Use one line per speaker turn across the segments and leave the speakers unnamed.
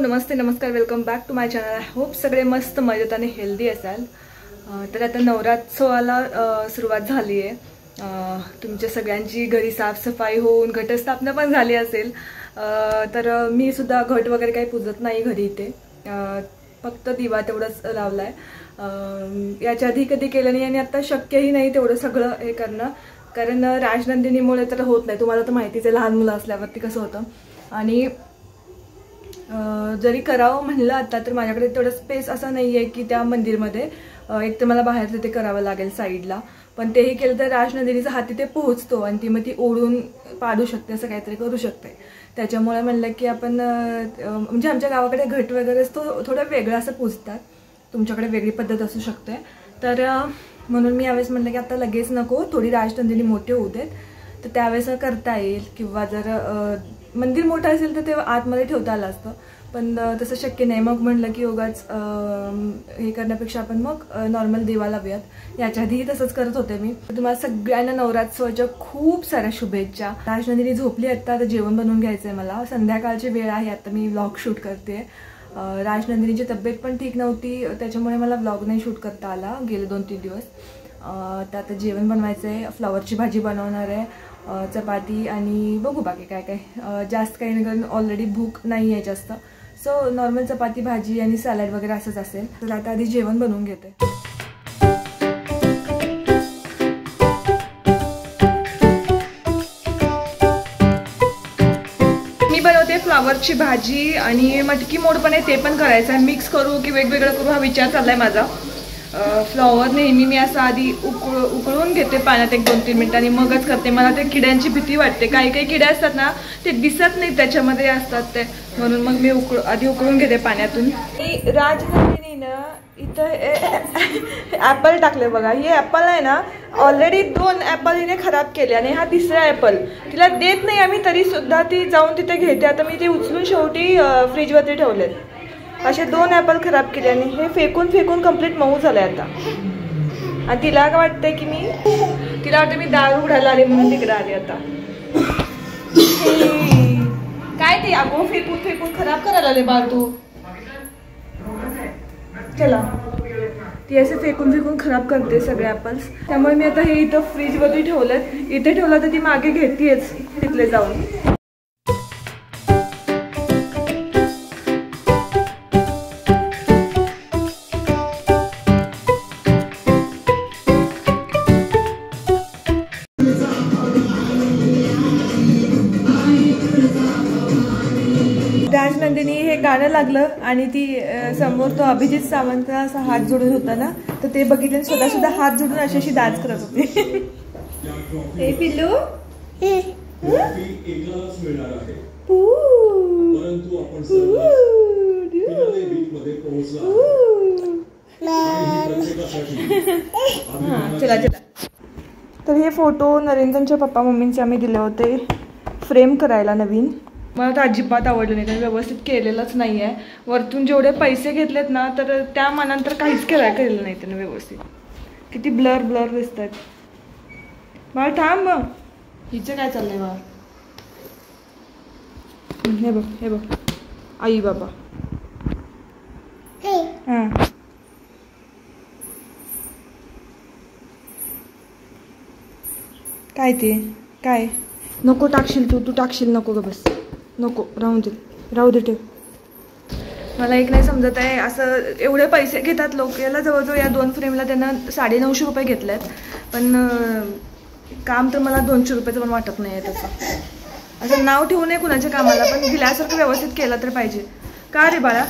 नमस्ते नमस्कार, welcome back to my channel. I hope सगळे मस्त मजेत आणि हेल्दी असाल। तर आता नवरात्रोत्सवाला सुरुवात झाली आहे। तुमच्या सगळ्यांची घरी साफसफाई होऊन घटस्थापना पण झाली असेल। तर मी सुद्धा घट वगैरे काही पूजत नाही घरी इथे, फक्त दिवा तेवढंच लावलाय। याच्या आधी कधी केलं नाही आणि आता शक्यही नाही तेवढं सगळं हे करणं, कारण राजनंदिनीमुळे तर होत नाही। तुम्हाला तर माहितीच आहे लहान मुलं असल्यावरती कसं होतं। आणि जरी करावं म्हणलं आता तर माझ्याकडे तेवढं स्पेस असं नाही आहे की त्या मंदिरमध्ये एक तर मला बाहेर ते करावं लागेल साईडला, पण तेही केलं तर राजनंदिनीचा हात तिथे पोहोचतो आणि ती मग ती ओढून पाडू शकते, असं काहीतरी करू शकते। त्याच्यामुळे म्हणलं की आपण म्हणजे आमच्या गावाकडे घट वगैरे असतो थोडं वेगळं असं पूजतात, तुमच्याकडे वेगळी पद्धत असू शकते। तर म्हणून मी यावेळेस म्हणलं की आता लगेच नको, थोडी राजनंदिनी मोठे होऊ देत तर त्यावेळेस करता येईल, किंवा जर मंदिर मोठं असेल तर ते आतमध्ये ठेवता आलं असतं, पण तसं शक्य नाही। मग म्हणलं की उगाच हे करण्यापेक्षा आपण मग नॉर्मल दिवा लावूयात। याच्या आधीही तसंच करत होते मी। तुम्हाला सगळ्यांना नवरात्रोत्सवाच्या खूप साऱ्या शुभेच्छा। राजनंदिनी झोपली आता जेवण बनवून घ्यायचंय मला, संध्याकाळची वेळ आहे, आता मी व्लॉग शूट करते। राजनंदिनीची तब्येत पण ठीक नव्हती, त्याच्यामुळे मला व्लॉग नाही शूट करता आला गेले 2-3 दिवस। तर आता जेवण बनवायचंय, फ्लॉवरची भाजी बनवणार आहे, चपाती आणि बघू बाकी काय काय। जास्त काही नाही, कारण ऑलरेडी भूक नाही आहे जास्त, सो नॉर्मल चपाती भाजी आणि सॅलड वगैरे असंच असेल। तर आता आधी जेवण बनवून घेते। मी बनवते फ्लॉवरची भाजी आणि मटकी मोड पण आहे, ते पण करायचं आहे। मिक्स करू की वेगवेगळं करू हा विचार चाललाय माझा। फ्लॉवर नेहमी मी असं आधी उकळून घेते पाण्यात 1-2-3 मिनिटांनी, मगच करते। मला ते किड्यांची भीती वाटते, काही काही किडे असतात ना ते दिसत नाही त्याच्यामध्ये असतात ते, म्हणून मग मी आधी उकळून घेते पाण्यातून। राजनंदिनीनं इथं ॲपल टाकले बघा। हे ॲपल आहे ना, ऑलरेडी 2 ॲपल हिने खराब केले आणि हा तिसरा ॲपल तिला देत नाही आम्ही, तरी सुद्धा ती जाऊन तिथे घेते। आता मी ते उचलून शेवटी फ्रीजवरती ठेवलेत। असे 2 ॲपल खराब केले आणि हे फेकून फेकून कंप्लीट मऊ झालंय आता। आणि तिला काय वाटतंय की तिला वाटतं मी दार उघडायला आले म्हणून तिकडे आले आता। काय ते अगो फेकून फेकून खराब करायला आले बाळ तू, चला। ती असे फेकून फेकून खराब करते सगळे ॲपल्स, त्यामुळे मी आता हे इथं फ्रीजवरती ठेवलेत। इथे ठेवलं तर ती मागे घेतेच तिथले जाऊन। राजनंदिनी हे गाणं लागलं आणि ती समोर तो अभिजित सावंतचा असा हात जोडून होता ना, तर ते बघितले स्वतः सुद्धा हात जोडून अशी डान्स करत होते। हे पिल्लू चला चला। तर हे फोटो नरेंद्रच्या पप्पा मम्मींचे आम्ही दिले होते फ्रेम करायला नवीन। मला तर अजिबात आवडलं नाही, त्याने व्यवस्थित केलेलंच नाही आहे। वरतून जेवढे पैसे घेतलेत ना तर त्या मानांतर काहीच केलेलं नाही त्याने व्यवस्थित। किती ब्लर ब्लर दिसत आहेत। बाळ थांब, मग हिचं काय चाललंय बाळ? हे बघ हे बघ, आई बाबा। हां काय ते काय नको टाकशील तू टाकशील, नको ग बस, नको, राहू दे ठेव। मला एक नाही समजत आहे, असं एवढे पैसे घेतात लोक। याला जवळजवळ या 2 फ्रेमला त्यांना 950 रुपये घेतलेत, पण काम तर मला 200 रुपयाचं पण वाटत नाही आहे त्याचं। असं नाव ठेवू नये कुणाच्या कामाला, पण दिल्यासारखं व्यवस्थित केलं तर पाहिजे। का रे बाळा?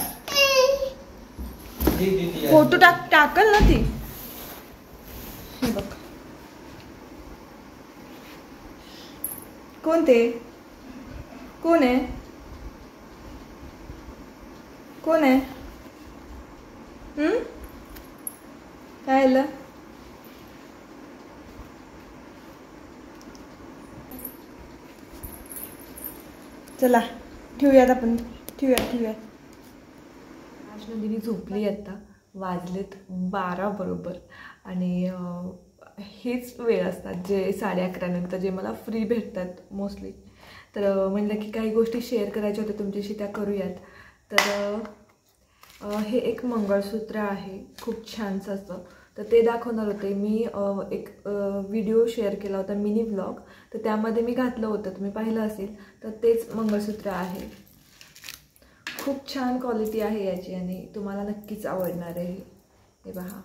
फोटो टाकल ना ती। हे बघ कोण ते, कोण आहे, कोण आहे? काय आलं? चला ठेवूयात आपण, ठेवूयात। राजनंदिनी झोपली आता, वाजलेत 12 बरोबर आणि हेच वेळ असतात जे 11:30 नंतर जे मला फ्री भेटतात मोस्टली। तर म्हणलं की काही गोष्टी शेअर करायच्या होत्या तुमच्याशी, त्या करूयात। तर हे एक मंगळसूत्र आहे, खूप छानसं असतं. तर ते दाखवणार होते मी. एक व्हिडिओ शेअर केला होता, मिनी व्लॉग, तर त्यामध्ये मी घातलं होतं, तुम्ही पाहिलं असेल. तर तेच मंगळसूत्र आहे. खूप छान क्वालिटी आहे याची आणि तुम्हाला नक्कीच आवडणार आहे. हे पहा,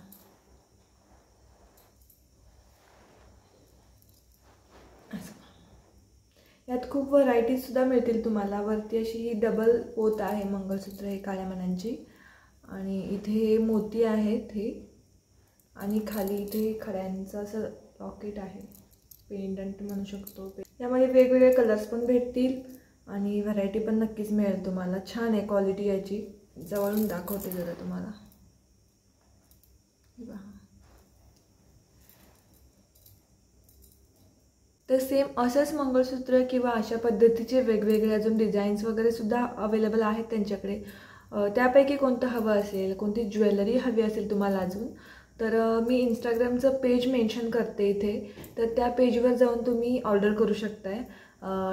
यात खूप व्हरायटीजसुद्धा मिळतील तुम्हाला. वरती अशी ही डबल पोत आहे मंगळसूत्र हे काळ्या मण्यांची, आणि इथे मोती आहेत हे, आणि खाली इथे खड्यांचं असं लॉकेट आहे, पेंडंट म्हणू शकतो. यामध्ये वेगवेगळे कलर्स पण भेटतील आणि व्हरायटी पण नक्कीच मिळेल तुम्हाला. छान आहे क्वालिटी याची. जवळून दाखवते जरा तुम्हाला. तर सेम असंच मंगळसूत्र किंवा अशा पद्धतीचे वेगवेगळे अजून डिझाईन्स वगैरे सुद्धा अवेलेबल आहेत त्यांच्याकडे. त्यापैकी कोणतं हवं असेल, कोणती ज्वेलरी हवी असेल तुम्हाला अजून, तर मी इंस्टाग्रामचं पेज मेन्शन करते इथे. तर त्या पेजवर जाऊन तुम्ही ऑर्डर करू शकताय.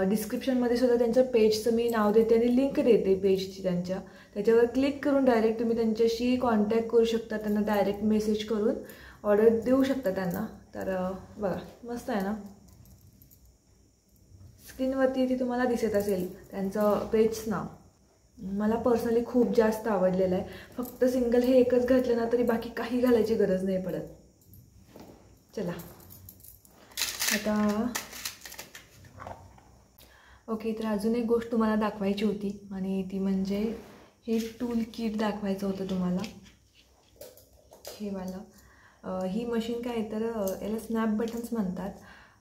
डिस्क्रिप्शनमध्ये सुद्धा त्यांच्या पेजचं मी नाव देते आणि लिंक देते पेजची त्यांच्या. त्याच्यावर क्लिक करून डायरेक्ट तुम्ही त्यांच्याशी कॉन्टॅक्ट करू शकता. त्यांना डायरेक्ट मेसेज करून ऑर्डर देऊ शकता त्यांना. तर बघा, मस्त आहे ना. स्क्रीनवरती इथे तुम्हाला दिसत असेल त्यांचं पेजचं नाव. मला पर्सनली खूप जास्त आवडलेलं आहे. फक्त सिंगल हे एकच घातलं ना तरी बाकी काही घालायची गरज नाही पडत. चला आता ओके, तर अजून एक गोष्ट तुम्हाला दाखवायची होती आणि ती म्हणजे हे टूल किट दाखवायचं होतं तुम्हाला. हे वाला ही मशीन काय तर याला स्नॅप बटन्स म्हणतात.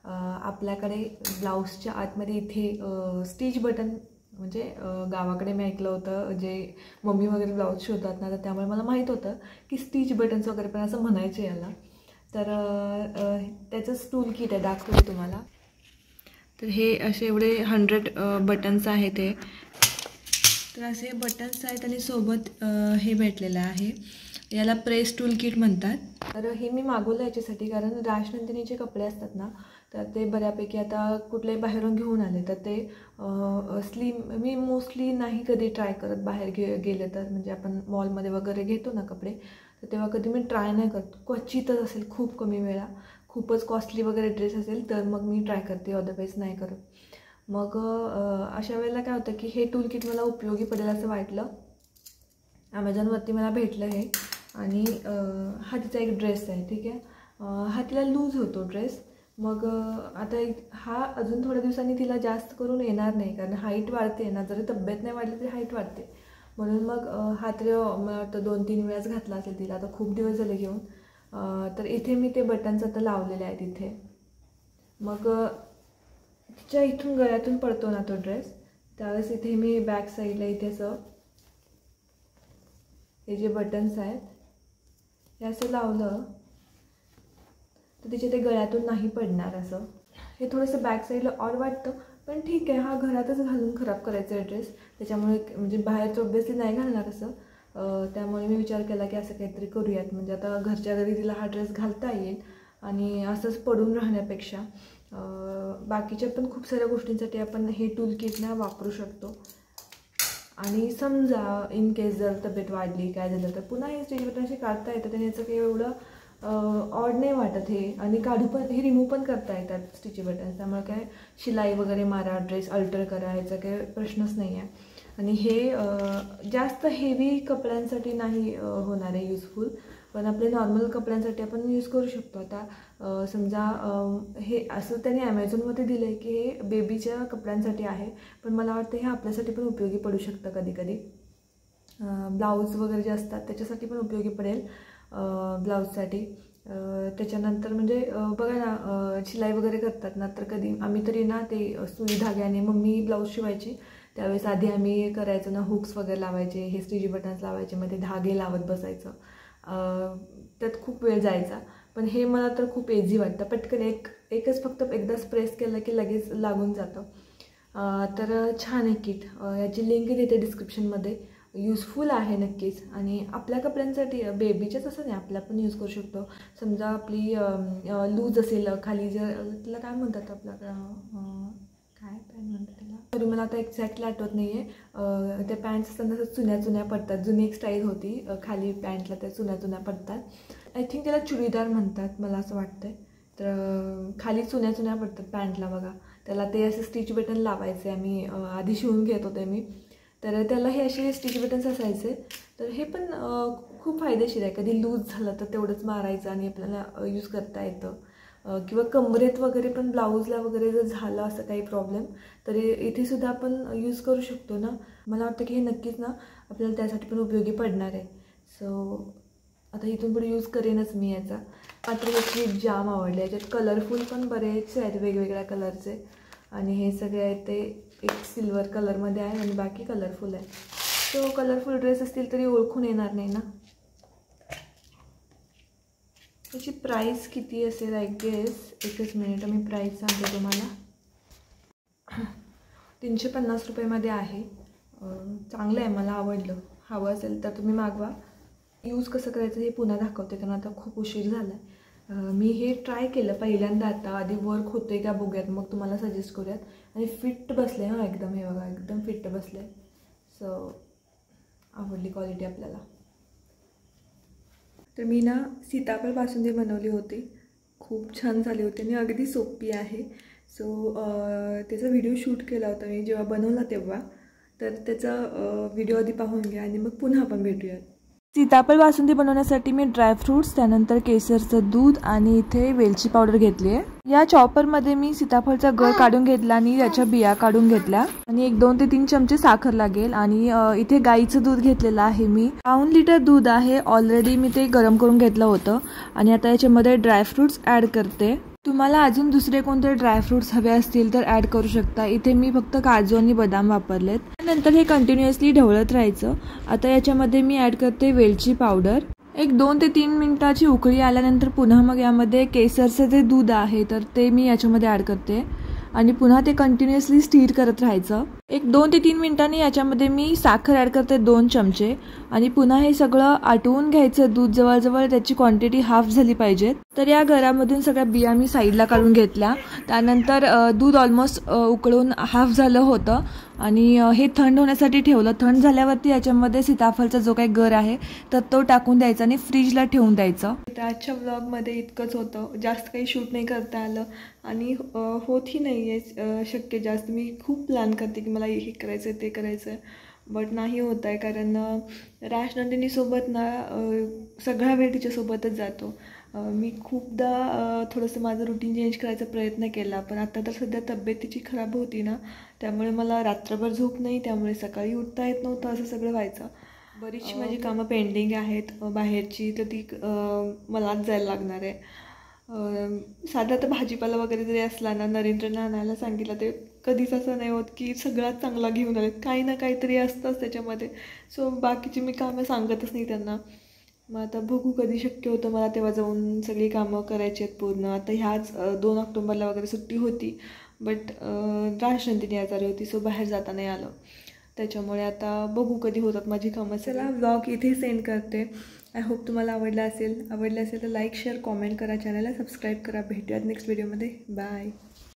आपल्याकडे ब्लाऊजच्या आतमध्ये इथे स्टिच बटन, म्हणजे गावाकडे मी ऐकलं होतं, जे मम्मी वगैरे ब्लाऊज शिवतात ना, तर त्यामुळे मला माहीत होतं की स्टिच बटन्स वगैरे पण असं म्हणायचे याला. तर त्याचंच टूल किट आहे, दाखवते तुम्हाला. तर हे असे एवढे 100 बटन्स आहेत हे. तर असे बटन्स आहेत आणि सोबत हे भेटलेलं आहे. याला प्रेस टूल किट म्हणतात. तर हे मी मागवलं याच्यासाठी, कारण राजनंदिनीचे कपडे असतात ना, तर ते बऱ्यापैकी आता कुठल्याही बाहेरून घेऊन आले तर ते स्लिम, मी मोस्टली नाही कधी ट्राय करत बाहेर गेले तर. म्हणजे आपण मॉलमध्ये वगैरे घेतो ना कपडे, तर तेव्हा कधी मी ट्राय नाही करत. क्वचितच असेल, खूप कमी वेळा, खूपच कॉस्टली वगैरे ड्रेस असेल तर मग मी ट्राय करते, अदरवाईज नाही करत. मग अशा वेळेला काय होतं की हे टूल किट मला उपयोगी पडेल असं वाटलं. ॲमेझॉनवरती मला भेटलं हे. आणि हा तिचा एक ड्रेस आहे, ठीक आहे. हा तिला लूज होतो ड्रेस. मग आता हा अजून थोड्या दिवसांनी तिला जास्त करून येणार नाही, कारण हाईट वाढते ना. जरी तब्येत नाही वाढली तरी हाईट वाढते. म्हणून मग हा तरी मला वाटतं 2-3 वेळाच घातला असेल तिला, आता खूप दिवस झाले घेऊन. तर इथे मी ते बटन्स आता लावलेले आहेत इथे. मग तिच्या इथून गळ्यातून पडतो ना तो ड्रेस, त्यावेळेस इथे मी बॅक साईडला इथे असं हे जे बटन्स आहेत हे असं लावलं तर तिचे ते गळ्यातून नाही पडणार. असं हे थोडंसं बॅक साईडला ऑड वाटतं, पण ठीक आहे. हा घरातच घालून खराब करायचा आहे ड्रेस, त्याच्यामुळे म्हणजे बाहेरचं ऑब्वियसली नाही घालणार असं. त्यामुळे मी विचार केला की असं काहीतरी करूयात, म्हणजे आता घरच्या घरी तिला हा ड्रेस घालता येईल आणि असंच पडून राहण्यापेक्षा. बाकीच्या पण खूप साऱ्या गोष्टींसाठी आपण हे टूल किटना वापरू शकतो. आणि समजा इन केस जर तब्येत वाढली काय झालं तर पुन्हा हे स्टिच बटन असे काढता येतं, त्याने याचं काही एवढं ऑड नाही वाटत हे. आणि काढू पण, हे रिमूव्ह पण करता येतात स्टिच बटन्स, त्यामुळे काय शिलाई वगैरे मारा, ड्रेस अल्टर करा, याचा काही प्रश्नच नाही आहे. आणि हे जास्त हेवी कपड्यांसाठी नाही होणार आहे युजफुल, पण आपले नॉर्मल कपड्यांसाठी आपण यूज करू शकतो. आता समजा हे असं त्यांनी ॲमेझॉनमध्ये दिलं आहे की हे बेबीच्या कपड्यांसाठी आहे, पण मला वाटतं हे आपल्यासाठी पण उपयोगी पडू शकतं कधी कधी. ब्लाऊज वगैरे जे असतात त्याच्यासाठी पण उपयोगी पडेल, ब्लाऊजसाठी. त्याच्यानंतर म्हणजे बघा ना, शिलाई वगैरे करतात ना, तर कधी आम्ही तरी ना ते सुई धाग्याने मम्मी ब्लाऊज शिवायची त्यावेळेस आधी आम्ही करायचो ना, हुक्स वगैरे लावायचे, हे स्टिच बटन्स लावायचे, मग ते धागे लावत बसायचं. त्यात खूप वेळ जायचा. पण हे मला तर खूप इझी वाटतं, पटकन एकच फक्त एकदाच प्रेस केलं की लगेच लागून जातं. तर छान आहे किट. याची लिंक देते डिस्क्रिप्शनमध्ये. यूजफुल आहे नक्कीच. आणि आपल्या कपड्यांसाठी, बेबीच्याच असं नाही, आपल्या पण यूज करू शकतो. समजा आपली लूज असेल खाली, जर तिला काय म्हणतात आपल्याकडं, काय पॅन्ट म्हणतात त्याला, तरी मला आता एक्झॅक्टली आठवत नाही आहे. त्या पॅन्ट्स असताना असं चुन्या चुन्या पडतात, जुनी एक स्टाईल होती खाली पॅन्टला त्या चुन्या चुन्या पडतात. आय थिंक त्याला चुडीदार म्हणतात मला असं वाटतं आहे. तर खाली चुन्या चुन्या पडतात पॅन्टला बघा, त्याला ते असे स्टिच बटन लावायचे. आम्ही आधी शिवून घेत होते मी, तर त्याला हे असे स्टिच बटन्स असायचे. तर हे पण खूप फायदेशीर आहे. कधी लूज झालं तर तेवढंच मारायचं आणि आपल्याला यूज करता येतं. किंवा कमरेत वगैरे पण ब्लाऊजला वगैरे जर झालं असं काही प्रॉब्लेम तर इथे सुद्धा आपण यूज करू शकतो ना. मला वाटतं की हे नक्कीच ना आपल्याला त्यासाठी पण उपयोगी पडणार आहे. सो आता इथून पुढे यूज करेनच मी याचा. मात्र हे क्लिप जाम आवडले. याच्यात कलरफुल पण बरेच आहेत वेगवेगळ्या कलरचे, आणि हे सगळे आहेत ते एक सिल्वर कलरमध्ये आहे आणि बाकी कलरफुल आहे. सो कलरफुल ड्रेस असतील तरी ओळखून येणार नाही ना. त्याची प्राईस किती असेल आय गेस, एकच मिनिट मी प्राईस सांगते तुम्हाला. 350 रुपयेमध्ये आहे. चांगलं आहे, मला आवडलं. हवं असेल तर तुम्ही मागवा. यूज कसं करायचं हे पुन्हा दाखवते कारण आता खूप उशीर झाला आहे. मी हे ट्राय केलं पहिल्यांदा आता. आधी वर्क होते का बघूयात, मग तुम्हाला सजेस्ट करूयात. आणि फिट बसले हां एकदम, हे बघा एकदम फिट बसले. सो आवडली क्वालिटी आपल्याला. तर मी ना सीताफळ बासुंदी बनवली होती, खूप छान झाली होती आणि अगदी सोपी आहे. सो त्याचा व्हिडिओ शूट केला होता मी जेव्हा बनवला तेव्हा. तर त्याचा व्हिडिओ आधी पाहून घ्या आणि मग पुन्हा आपण भेटूयात. सीताफळ बासुंदी बनवण्यासाठी मी ड्रायफ्रूट्स, त्यानंतर केसरचं दूध आणि इथे वेलची पावडर घेतली आहे. या चॉपरमध्ये मी सीताफळचा गर काढून घेतला आणि त्याच्या बिया काढून घेतल्या. आणि 1, 2 ते 3 चमचे साखर लागेल. आणि इथे गाईचं दूध घेतलेलं आहे मी. 1 लिटर दूध आहे. ऑलरेडी मी ते गरम करून घेतलं होतं. आणि आता याच्यामध्ये ड्रायफ्रूट्स ॲड करते. तुम्हाला अजून दुसरे कोणते ड्रायफ्रूट्स हवे असतील तर ॲड करू शकता. इथे मी फक्त काजू आणि बदाम वापरलेत. नंतर हे कंटिन्युअसली ढवळत राहायचं. आता याच्यामध्ये मी ॲड करते वेलची पावडर. 1, 2 ते 3 मिनिटाची उकळी आल्यानंतर पुन्हा मग यामध्ये केसरचं जे दूध आहे तर ते मी याच्यामध्ये ॲड करते. आणि पुन्हा ते कंटिन्युअसली स्टीर करत राहायचं. 1, 2 ते 3 मिनिटांनी याच्यामध्ये मी साखर ॲड करते 2 चमचे. आणि पुन्हा हे सगळं आटवून घ्यायचं. दूध जवळजवळ त्याची क्वांटिटी हाफ झाली पाहिजे. तर या गरामधून सगळ्या बिया मी साईडला काढून घेतल्या. त्यानंतर दूध ऑलमोस्ट उकळून हाफ झालं होतं आणि हे थंड होण्यासाठी ठेवलं. थंड झाल्यावरती याच्यामध्ये सीताफळचा जो काही गर आहे तर तो टाकून द्यायचा आणि फ्रीजला ठेवून द्यायचं. आजच्या व्लॉगमध्ये इतकंच होतं. जास्त काही शूट नाही करता आलं आणि होतही नाही आहे शक्य जास्त. मी खूप प्लॅन करते की मला हे करायचं आहे ते करायचं आहे, बट नाही होत आहे कारण राजनंदिनीसोबत ना सगळा वेळ तिच्यासोबतच जातो. मी खूपदा थोडंसं माझं रुटीन चेंज करायचा प्रयत्न केला, पण आता तर सध्या तब्येत तिची खराब होती ना, त्यामुळे मला रात्रभर झोप नाही, त्यामुळे सकाळी उठता येत नव्हतं, असं सगळं व्हायचं. बरीचशी माझी कामं पेंडिंग आहेत बाहेरची, तर ती मलाच जायला लागणार आहे. साधा तर भाजीपाला वगैरे जरी असला ना, नरेंद्रने आणायला सांगितलं ते कधीच असं नाही होत की सगळ्यात चांगला घेऊन आले. काही ना काहीतरी असतंच त्याच्यामध्ये. सो बाकीची मी कामं सांगतच नाही त्यांना. मग आता बघू कधी शक्य होतं मला तेव्हा जाऊन सगळी कामं करायची आहेत पूर्ण. आता ह्याच 2 ऑक्टोबरला वगैरे सुट्टी होती, बट राजनंदिनी आजारी होती, सो बाहेर जाता नाही आलं. त्याच्यामुळे आता बघू कधी होतात माझी कामं. चला व्लॉग इथे सेंड करते. आय होप तुम्हाला आवडलं असेल तर लाईक शेअर कॉमेंट करा, चॅनलला सबस्क्राईब करा. भेटूयात नेक्स्ट व्हिडिओमध्ये. बाय.